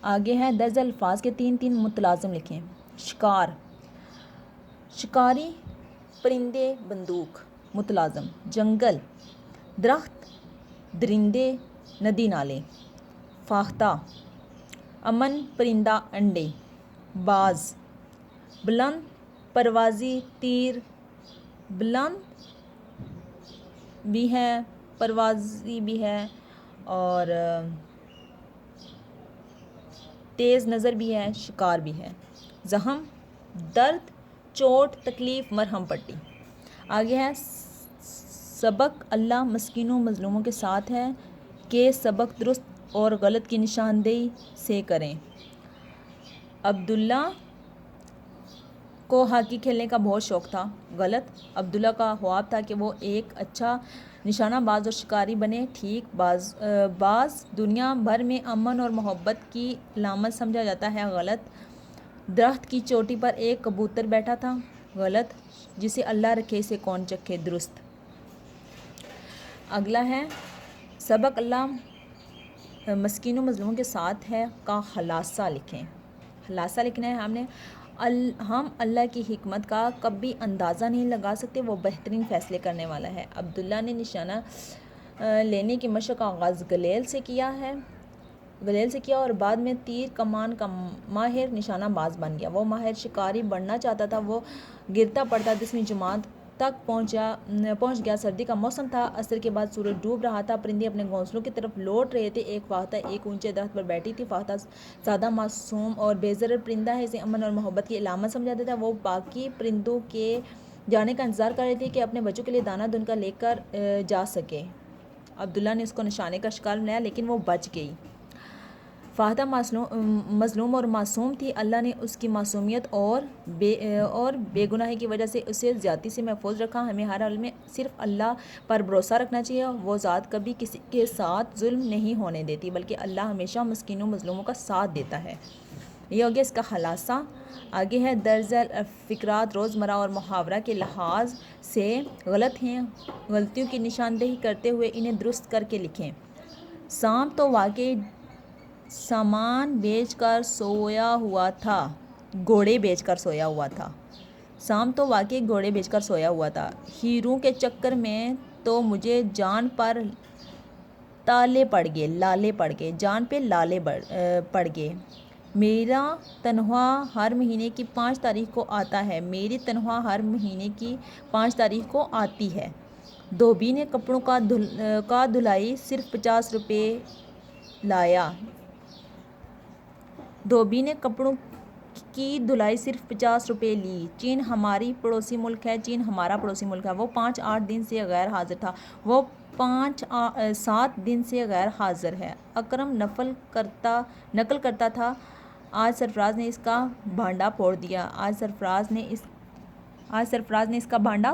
آگے ہے درج الفاظ کے 3 متلازم لکھیں۔ شکار، شکاری، پرندے، بندوق۔ متلازم، جنگل، درخت، درندے، ندی نالے۔ فاختہ، امن، پرندہ، انڈے۔ باز، بلند، پروازی، تیر، بلند بھی ہے، پروازی بھی ہے اور تیز نظر بھی ہے، شکار بھی ہے۔ زخم، درد، چوٹ، تکلیف، مرہم پٹی۔ آگے ہے سبق اللہ مسکینوں مظلوموں کے ساتھ ہے کہ سبق درست اور غلط کی نشاندہی سے کریں۔ عبداللہ کو ہاکی کھیلنے کا بہت شوق تھا۔ غلط، عبداللہ کا خواب تھا کہ وہ ایک اچھا نشانہ باز اور شکاری بنے۔ ٹھیک، باز دنیا بھر میں امن اور محبت کی علامت سمجھا جاتا ہے۔ غلط، درخت کی چوٹی پر ایک کبوتر بیٹھا تھا۔ غلط، جسے اللہ رکھے اسے کون چکھے۔ درست۔ اگلا ہے سبق اللہ مسکینوں مظلوموں کے ساتھ ہے کا خلاصہ لکھیں۔ خلاصہ لکھنا ہے ہم اللہ کی حکمت کا کبھی اندازہ نہیں لگا سکتے، وہ بہترین فیصلے کرنے والا ہے۔ عبداللہ نے نشانہ لینے کی مشق کا آغاز گلیل سے کیا اور بعد میں تیر کمان کا ماہر نشانہ باز بن گیا۔ وہ ماہر شکاری بننا چاہتا تھا۔ وہ گرتا پڑتا 10ویں جماعت تک پہنچ گیا۔ سردی کا موسم تھا، عصر کے بعد سورج ڈوب رہا تھا۔ پرندے اپنے گھونسلوں کی طرف لوٹ رہے تھے۔ ایک فاختہ ایک اونچے درخت پر بیٹھی تھی۔ فاختہ سادہ، معصوم اور بے ضرر پرندہ ہے، اسے امن اور محبت کی علامت سمجھا جاتا ہے۔ وہ باقی پرندوں کے جانے کا انتظار کر رہی تھی کہ اپنے بچوں کے لیے دانہ دن کا لے کر جا سکے۔ عبداللہ نے اس کو نشانے کا شکار بنایا لیکن وہ بچ گئی۔ فاختہ مظلوم اور معصوم تھی۔ اللہ نے اس کی معصومیت اور بے گناہی کی وجہ سے اسے زیادتی سے محفوظ رکھا۔ ہمیں ہر حال میں صرف اللہ پر بھروسہ رکھنا چاہیے۔ وہ ذات کبھی کسی کے ساتھ ظلم نہیں ہونے دیتی بلکہ اللہ ہمیشہ مسکینوں مظلوموں کا ساتھ دیتا ہے۔ یہ ہو گیا اس کا خلاصہ۔ آگے ہے درج الفقرات روزمرہ اور محاورہ کے لحاظ سے غلط ہیں، غلطیوں کی نشاندہی کرتے ہوئے انہیں درست کر کے لکھیں۔ سام تو واقعی سامان بیچ کر سویا ہوا تھا، گھوڑے بیچ کر سویا ہوا تھا۔ سام تو واقعی گھوڑے بیچ کر سویا ہوا تھا۔ ہیروں کے چکر میں تو مجھے جان پر لالے پڑ گئے۔ میرا تنخواہ ہر مہینے کی 5 تاریخ کو آتا ہے۔ میری تنخواہ ہر مہینے کی 5 تاریخ کو آتی ہے۔ دھوبی نے کپڑوں کا دھلائی صرف 50 روپے لایا۔ دھوبی نے کپڑوں کی دھلائی صرف 50 روپے لی۔ چین ہماری پڑوسی ملک ہے۔ چین ہمارا پڑوسی ملک ہے۔ وہ 5-8 دن سے غیر حاضر تھا۔ وہ 5-7 دن سے غیر حاضر ہے۔ اکرم نقل کرتا تھا۔ آج سرفراز نے اس کا بھانڈا پھوڑ دیا۔ آج سرفراز نے اس کا بھانڈا